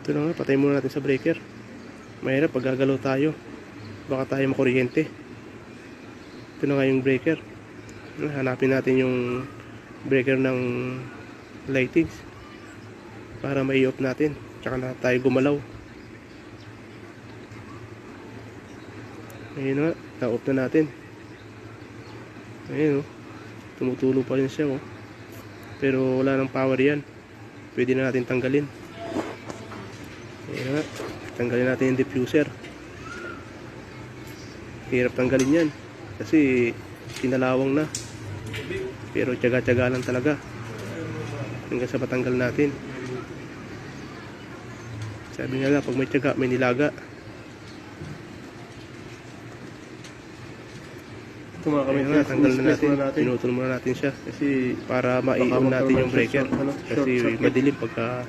Ito na nga, patay muna natin sa breaker. Mahirap pag gagalaw tayo, baka tayo makuryente. Ito na nga yung breaker. Hanapin natin yung breaker ng lightings para mai-off natin, tsaka na tayo gumalaw. Ayun na, na-off na natin. Ayun, oh, tumutulo pa rin siya, oh. Pero wala nang power yan. Pwede na natin tanggalin. Ayun na, tanggalin natin yung diffuser. Hirap tanggalin yan kasi kinalawang na, pero tiyaga-tiyaga lang talaga hanggang sa matanggal natin. Sabi nga, pag may tiyaga may nilaga. Ito mga kami, Tanggal na natin, pinutol muna natin siya kasi para ma-i-on natin yung breaker, kasi madilim pagka